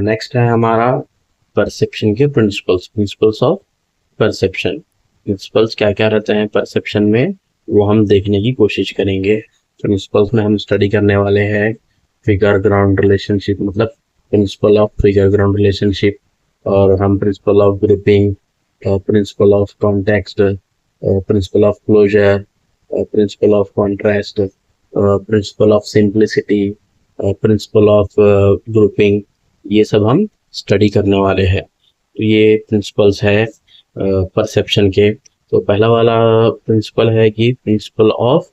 Next है हमारा perception के प्रिंसिपल्स ऑफ परसेप्शन। प्रिंसिपल्स क्या क्या रहते हैं परसेप्शन में, वो हम देखने की कोशिश करेंगे। प्रिंसिपल्स में हम स्टडी करने वाले हैं फिगर ग्राउंड रिलेशनशिप, मतलब principle of figure ground relationship, और हम principle of grouping, principle of context, principle of closure, principle of contrast, principle of simplicity, principle of grouping, ये सब हम स्टडी करने वाले हैं। तो ये प्रिंसिपल्स है परसेप्शन के। तो पहला वाला प्रिंसिपल है कि principal of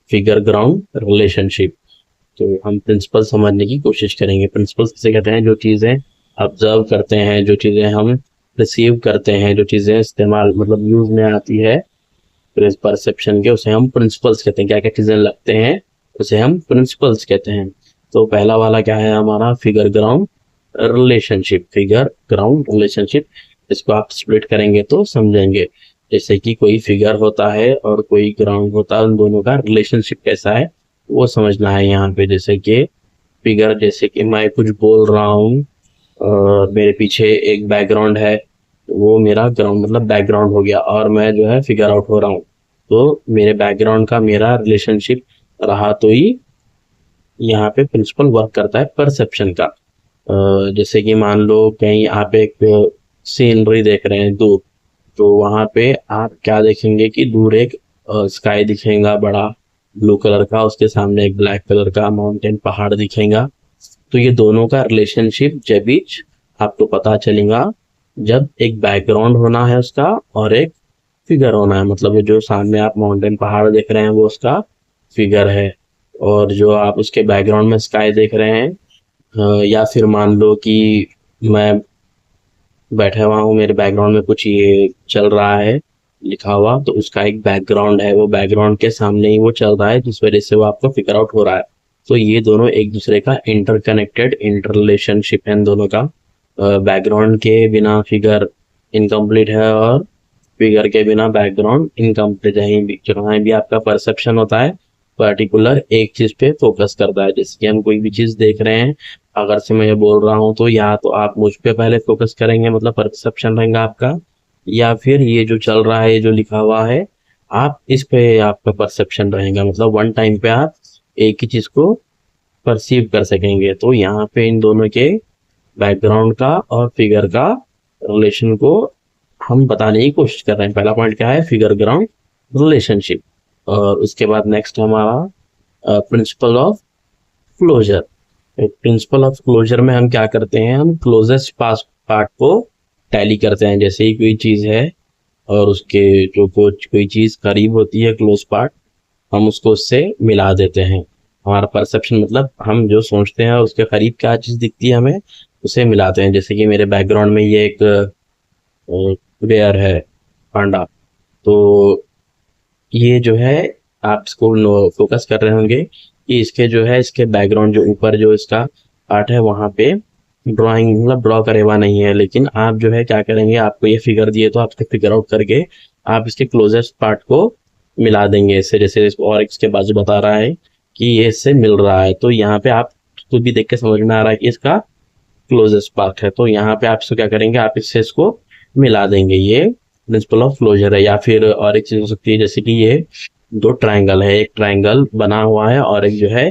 figure ground relationship. तो हम प्रिंसिपल समझने की कोशिश करेंगे। प्रिंसिपल्स किसे कहते हैं? जो चीज़ें ऑब्जर्व करते हैं, जो चीज़ें हम रिसीव करते हैं, जो चीज़ें इस्तेमाल मतलब यूज में आती है परसेप्शन के, उसे हम प्रिंसिपल्स कहते हैं। क्या क्या चीज़ें लगते हैं उसे हम प्रिंसिपल्स कहते हैं। तो पहला वाला क्या है हमारा? Figure ground relationship. Figure ground relationship, इसको आप स्प्लिट करेंगे तो समझेंगे। जैसे कि कोई फिगर होता है और कोई ग्राउंड होता है, उन दोनों का रिलेशनशिप कैसा है वो समझना है यहाँ पे। जैसे कि फिगर, जैसे कि मैं कुछ बोल रहा हूँ और मेरे पीछे एक बैकग्राउंड है, वो मेरा ग्राउंड मतलब बैकग्राउंड हो गया, और मैं जो है फिगर आउट हो रहा हूँ, तो मेरे बैकग्राउंड का मेरा रिलेशनशिप रहा, तो ही यहाँ पे प्रिंसिपल वर्क करता है परसेप्शन का। जैसे कि मान लो कहीं आप एक सीनरी देख रहे हैं दूर, तो वहां पे आप क्या देखेंगे कि दूर एक स्काई दिखेगा बड़ा ब्लू कलर का, उसके सामने एक ब्लैक कलर का माउंटेन पहाड़ दिखेगा। तो ये दोनों का रिलेशनशिप जब भी आपको पता चलेगा जब एक बैकग्राउंड होना है उसका और एक फिगर होना है। मतलब जो सामने आप माउंटेन पहाड़ देख रहे हैं वो उसका फिगर है, और जो आप उसके बैकग्राउंड में स्काई देख रहे हैं, या फिर मान लो कि मैं बैठा हुआ हूँ, मेरे बैकग्राउंड में कुछ ये चल रहा है लिखा हुआ, तो उसका एक बैकग्राउंड है, वो बैकग्राउंड के सामने ही वो चल रहा है, जिस वजह से वो आपको फिगर आउट हो रहा है। तो ये दोनों एक दूसरे का इंटरकनेक्टेड इंटर रिलेशनशिप है इन दोनों का। बैकग्राउंड के बिना फिगर इनकम्प्लीट है, और फिगर के बिना बैकग्राउंड इनकम्प्लीट है। जहाँ भी आपका परसेप्शन होता है पर्टिकुलर एक चीज पे फोकस करता है। जैसे कि हम कोई भी चीज देख रहे हैं, अगर से मैं ये बोल रहा हूँ, तो या तो आप मुझ पे पहले फोकस करेंगे, मतलब परसेप्शन रहेगा आपका, या फिर ये जो चल रहा है, ये जो लिखा हुआ है, आप इस पे आपका परसेप्शन रहेगा। मतलब वन टाइम पे आप एक ही चीज को परसीव कर सकेंगे। तो यहाँ पे इन दोनों के बैकग्राउंड का और फिगर का रिलेशन को हम बताने की कोशिश कर रहे हैं। पहला पॉइंट क्या है? Figure ground relationship. और उसके बाद नेक्स्ट हमारा principle of closure. Principle of closure में हम क्या करते हैं? हम क्लोजेस्ट पार्ट को टैली करते हैं। जैसे ही कोई चीज है और उसके जो कोई चीज करीब होती है क्लोज पार्ट, हम उसको उससे मिला देते हैं। हमारा परसेप्शन मतलब हम जो सोचते हैं उसके करीब क्या चीज दिखती है हमें, उसे मिलाते हैं। जैसे कि मेरे बैकग्राउंड में ये एक बेयर है, पांडा, तो ये जो है आप इसको फोकस कर रहे होंगे कि इसके जो है इसके बैकग्राउंड जो ऊपर जो इसका पार्ट है वहां पे ड्राइंग मतलब ड्रॉ करे हुआ नहीं है। लेकिन आप जो है क्या करेंगे, आपको ये फिगर दिए तो आप इसके फिगर आउट करके आप इसके क्लोजेस्ट पार्ट को मिला देंगे इससे। जैसे इसको और इसके बाजू बता रहा है कि ये इससे मिल रहा है, तो यहाँ पे आप खुद भी देख के समझ में आ रहा है कि इसका क्लोजेस्ट पार्ट है। तो यहाँ पे आप इसको क्या करेंगे, आप इससे इसको मिला देंगे। ये प्रिंसिपल ऑफ क्लोजर है। या फिर और एक चीज हो सकती है, जैसे कि ये दो ट्रायंगल है, एक ट्रायंगल बना हुआ है और एक जो है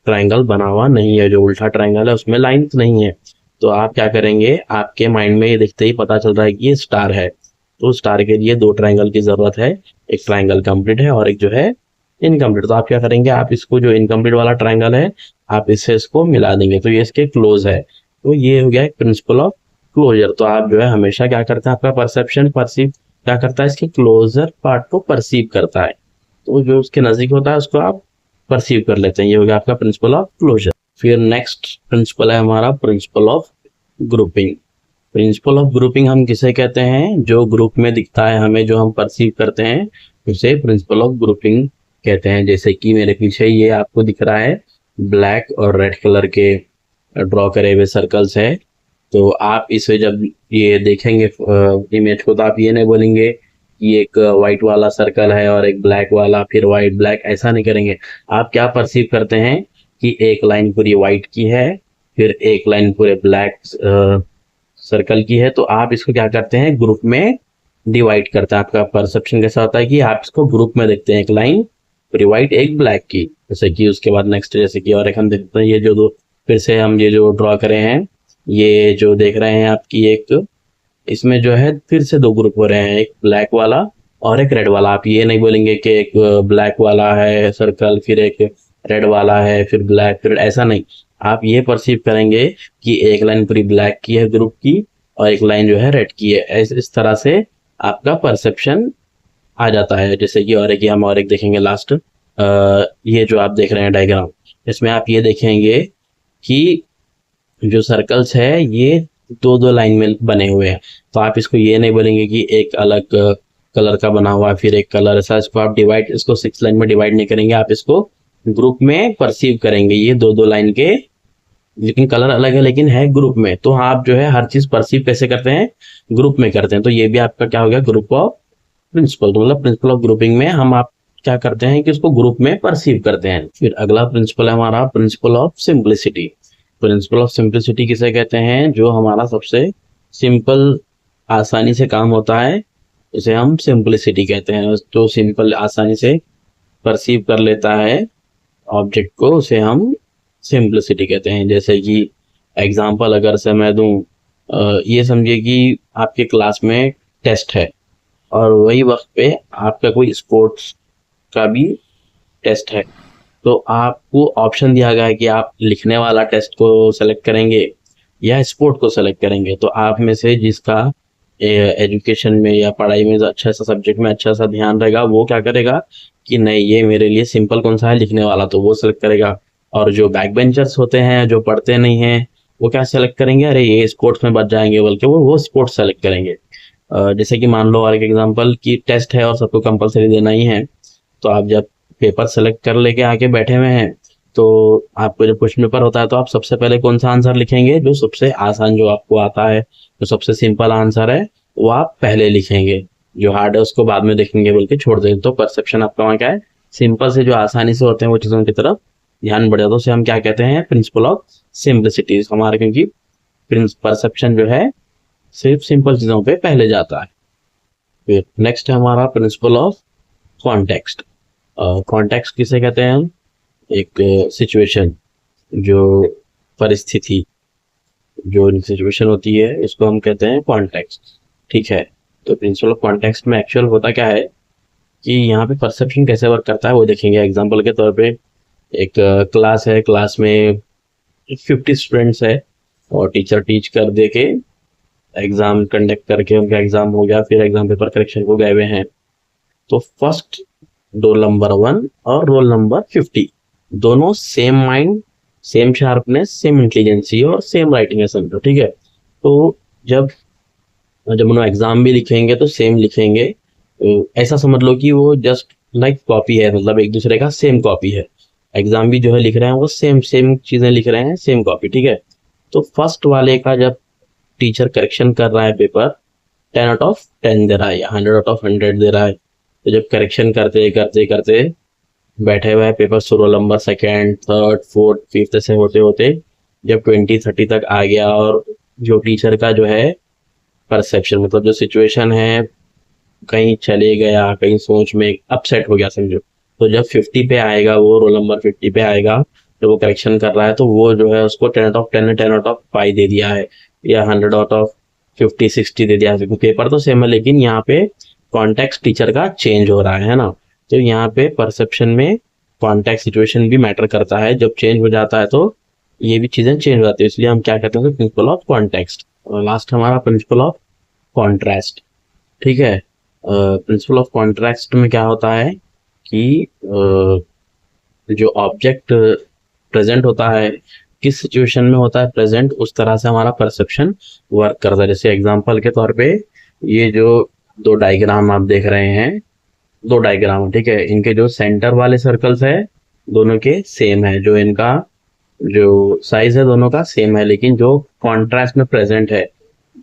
ट्रायंगल बना हुआ नहीं है। जो उल्टा ट्रायंगल है उसमें लाइंस नहीं है। तो आप क्या करेंगे, आपके माइंड में ये देखते ही पता चल रहा है कि ये स्टार है, तो स्टार के लिए दो ट्रायंगल की जरूरत है। एक ट्रायंगल कंप्लीट है और एक जो है इनकम्प्लीट। तो आप क्या करेंगे, आप इसको जो इनकम्प्लीट वाला ट्रायंगल है आप इससे इसको मिला देंगे, तो ये इसके क्लोज है। तो ये हो गया एक प्रिंसिपल ऑफ क्लोजर। तो आप जो है हमेशा क्या करते हैं, आपका परसेप्शन परसीव क्या करता है, इसके क्लोजर पार्ट को परसीव करता है। तो जो उसके नजदीक होता है उसको आप परसीव कर लेते हैं। ये हो गया आपका प्रिंसिपल ऑफ क्लोजर। फिर नेक्स्ट प्रिंसिपल है हमारा principle of grouping. Principle of grouping हम किसे कहते हैं? जो ग्रुप में दिखता है हमें, जो हम परसीव करते हैं, उसे प्रिंसिपल ऑफ ग्रुपिंग कहते हैं। जैसे कि मेरे पीछे ये आपको दिख रहा है ब्लैक और रेड कलर के ड्रॉ करे हुए सर्कल्स है। तो आप इसे जब ये देखेंगे इमेज को, तो आप ये नहीं बोलेंगे कि एक व्हाइट वाला सर्कल है और एक ब्लैक वाला, फिर व्हाइट ब्लैक, ऐसा नहीं करेंगे। आप क्या परसीव करते हैं कि एक लाइन पूरी व्हाइट की है, फिर एक लाइन पूरे ब्लैक सर्कल की है, तो आप इसको क्या करते हैं, ग्रुप में डिवाइड करते हैं। आपका परसेप्शन कैसा होता है कि आप इसको ग्रुप में देखते हैं, एक लाइन पूरी व्हाइट एक ब्लैक की, जैसे कि उसके बाद नेक्स्ट जैसे कि और एक हम देखते हैं, ये जो दो फिर से हम ये जो ड्रॉ करे हैं, ये जो देख रहे हैं आपकी एक, इसमें जो है फिर से दो ग्रुप हो रहे हैं, एक ब्लैक वाला और एक रेड वाला। आप ये नहीं बोलेंगे कि एक ब्लैक वाला है सर्कल, फिर एक रेड वाला है, फिर ब्लैक, फिर ऐसा नहीं। आप ये परसीव करेंगे कि एक लाइन पूरी ब्लैक की है ग्रुप की और एक लाइन जो है रेड की है। इस तरह से आपका परसेप्शन आ जाता है। जैसे कि और एक हम और एक देखेंगे लास्ट, ये जो आप देख रहे हैं डायग्राम, इसमें आप ये देखेंगे कि जो सर्कल्स है ये दो दो लाइन में बने हुए हैं। तो आप इसको ये नहीं बोलेंगे कि एक अलग कलर का बना हुआ है फिर एक कलर, ऐसा इसको आप डिवाइड, इसको 6 लाइन में डिवाइड नहीं करेंगे, आप इसको ग्रुप में परसीव करेंगे, ये दो दो लाइन के, लेकिन कलर अलग है लेकिन है ग्रुप में। तो आप जो है हर चीज परसीव कैसे करते हैं, ग्रुप में करते हैं। तो ये भी आपका क्या हो गया, ग्रुप ऑफ प्रिंसिपल। तो मतलब प्रिंसिपल ऑफ ग्रुपिंग में हम आप क्या करते हैं कि उसको ग्रुप में परसीव करते हैं। फिर अगला प्रिंसिपल है हमारा principle of simplicity. Principle of simplicity किसे कहते हैं, जो हमारा सबसे सिंपल आसानी से काम होता है उसे हम सिंप्लिसिटी कहते हैं। जो सिंपल आसानी से परसीव कर लेता है ऑब्जेक्ट को उसे हम सिंप्लिसिटी कहते हैं। जैसे कि एग्जांपल अगर से मैं दूं, ये समझिए कि आपके क्लास में टेस्ट है और वही वक्त पे आपका कोई स्पोर्ट्स का भी टेस्ट है, तो आपको ऑप्शन दिया गया है कि आप लिखने वाला टेस्ट को सेलेक्ट करेंगे या स्पोर्ट को सेलेक्ट करेंगे। तो आप में से जिसका एजुकेशन में या पढ़ाई में अच्छा सा सब्जेक्ट में अच्छा सा ध्यान रहेगा वो क्या करेगा कि नहीं ये मेरे लिए सिंपल कौन सा है, लिखने वाला, तो वो सेलेक्ट करेगा। और जो बैक बेंचर्स होते हैं जो पढ़ते नहीं हैं वो क्या सेलेक्ट करेंगे, अरे ये स्पोर्ट्स में बच जाएंगे, बल्कि वो स्पोर्ट्स सेलेक्ट करेंगे। जैसे कि मान लो और एक एग्जांपल की टेस्ट है और सबको कंपलसरी देना ही है, तो आप जब पेपर सेलेक्ट कर लेके आके बैठे हुए हैं तो आपको जब क्वेश्चन पेपर होता है तो आप सबसे पहले कौन सा आंसर लिखेंगे, जो सबसे आसान जो आपको आता है, जो सबसे सिंपल आंसर है वो आप पहले लिखेंगे, जो हार्ड है उसको बाद में देखेंगे बोल के छोड़ देंगे। तो परसेप्शन आपका वहाँ क्या है, सिंपल से जो आसानी से होते हैं वो चीज़ों की तरफ ध्यान बढ़ जाता है, उसे हम क्या कहते हैं, प्रिंसिपल ऑफ सिंप्लिसिटी हमारे, क्योंकि परसेप्शन जो है सिर्फ सिंपल चीज़ों पे पहले जाता है। फिर नेक्स्ट है हमारा प्रिंसिपल ऑफ कॉन्टेक्स्ट। कॉन्टेक्स्ट किसे कहते हैं हम, एक सिचुएशन, जो परिस्थिति, जो सिचुएशन होती है इसको हम कहते हैं कॉन्टेक्स्ट। ठीक है, तो प्रिंसिपल ऑफ कॉन्टेक्स्ट में एक्चुअल होता क्या है कि यहाँ पे परसेप्शन कैसे वर्क करता है वो देखेंगे। एग्जांपल के तौर पे एक क्लास है, क्लास में 50 स्टूडेंट्स है और टीचर टीच कर दे के एग्जाम कंडक्ट करके उनका एग्जाम हो गया, फिर एग्जाम पेपर करेक्शन को गए हुए हैं। तो फर्स्ट रोल नंबर 1 और रोल नंबर 50 दोनों same mind, same sharpness, same intelligency और सेम राइटिंग है समझो। ठीक है, तो जब उन्होंने एग्जाम भी लिखेंगे तो सेम लिखेंगे। ऐसा समझ लो कि वो जस्ट लाइक कॉपी है, मतलब एक दूसरे का सेम कॉपी है। एग्जाम भी जो है लिख रहे हैं वो सेम चीजें लिख रहे हैं, सेम कॉपी। ठीक है, तो फर्स्ट वाले का जब टीचर करेक्शन कर रहा है पेपर 10 आउट ऑफ 10 दे रहा है या 100 आउट ऑफ 100 दे रहा है, तो जब करेक्शन करते करते करते बैठे हुए paper roll number 2nd, 3rd, 4th, 5th ऐसे होते होते जब 20-30 तक आ गया और जो टीचर का जो है परसेप्शन, मतलब जो सिचुएशन है कहीं चले गया, कहीं सोच में अपसेट हो गया समझो, तो जब 50 पे आएगा, वो रोल नंबर 50 पे आएगा जब वो करेक्शन कर रहा है, तो वो जो है उसको 10 आउट ऑफ 10 10 आउट ऑफ 5 दे दिया है या 100 आउट ऑफ 50-60 दे दिया है। पेपर तो सेम है लेकिन यहाँ पे कॉन्टेक्स्ट टीचर का चेंज हो रहा है ना। तो यहाँ पे परसेप्शन में कॉन्टेक्स्ट सिचुएशन भी मैटर करता है, जब चेंज हो जाता है तो ये भी चीजें चेंज हो जाती है, इसलिए हम क्या कहते हैं प्रिंसिपल ऑफ कॉन्टेक्स्ट। और लास्ट हमारा प्रिंसिपल ऑफ कॉन्ट्रास्ट। ठीक है, प्रिंसिपल ऑफ कॉन्ट्रास्ट में क्या होता है कि जो ऑब्जेक्ट प्रेजेंट होता है, किस सिचुएशन में होता है प्रेजेंट, उस तरह से हमारा परसेप्शन वर्क करता है। जैसे एग्जांपल के तौर पे ये जो दो डायग्राम आप देख रहे हैं, दो डायग्राम, ठीक है, इनके जो सेंटर वाले सर्कल्स है दोनों के सेम है, जो इनका जो साइज है दोनों का सेम है, लेकिन जो कॉन्ट्रास्ट में प्रेजेंट है,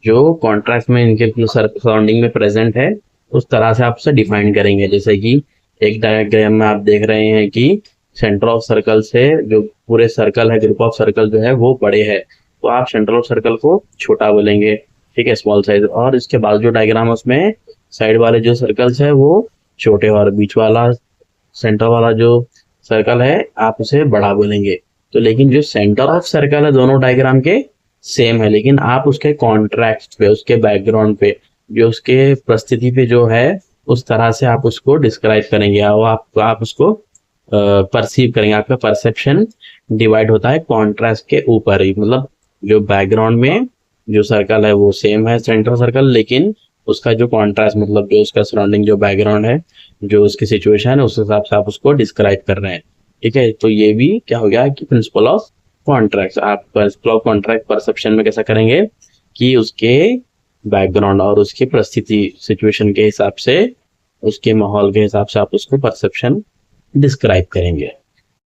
जो कॉन्ट्रास्ट में इनके सराउंडिंग में प्रेजेंट है, उस तरह से आप उसे डिफाइन करेंगे। जैसे कि एक डायग्राम में आप देख रहे हैं कि सेंटर ऑफ सर्कल से जो पूरे सर्कल है, ग्रुप ऑफ सर्कल जो है वो बड़े है, तो आप सेंटर ऑफ सर्कल को छोटा बोलेंगे, ठीक है, स्मॉल साइज। और इसके बाद जो डायग्राम है उसमें साइड वाले जो सर्कल्स है वो छोटे, और बीच वाला सेंटर वाला जो सर्कल है आप उसे बड़ा बोलेंगे। तो लेकिन जो सेंटर ऑफ सर्कल है दोनों डायग्राम के सेम है, लेकिन आप उसके कॉन्ट्रास्ट पे, उसके बैकग्राउंड पे, जो उसके परिस्थिति पे जो है उस तरह से आप उसको डिस्क्राइब करेंगे, और आप उसको परसीव करेंगे। आपका परसेप्शन डिवाइड होता है कॉन्ट्रास्ट के ऊपर ही, मतलब जो बैकग्राउंड में जो सर्कल है वो सेम है सेंटर सर्कल, लेकिन उसका जो कॉन्ट्रास्ट, मतलब जो उसका सराउंडिंग जो बैकग्राउंड है, जो उसकी सिचुएशन है, उस हिसाब से आप उसको डिस्क्राइब कर रहे हैं, ठीक है। तो ये भी क्या हो गया कि प्रिंसिपल ऑफ कॉन्ट्रैक्ट। आप प्रिंसिपल ऑफ कॉन्ट्रैक्ट परसेप्शन में कैसा करेंगे कि उसके बैकग्राउंड और उसकी परिस्थिति सिचुएशन के हिसाब से, उसके माहौल के हिसाब से आप उसको परसेप्शन डिस्क्राइब करेंगे।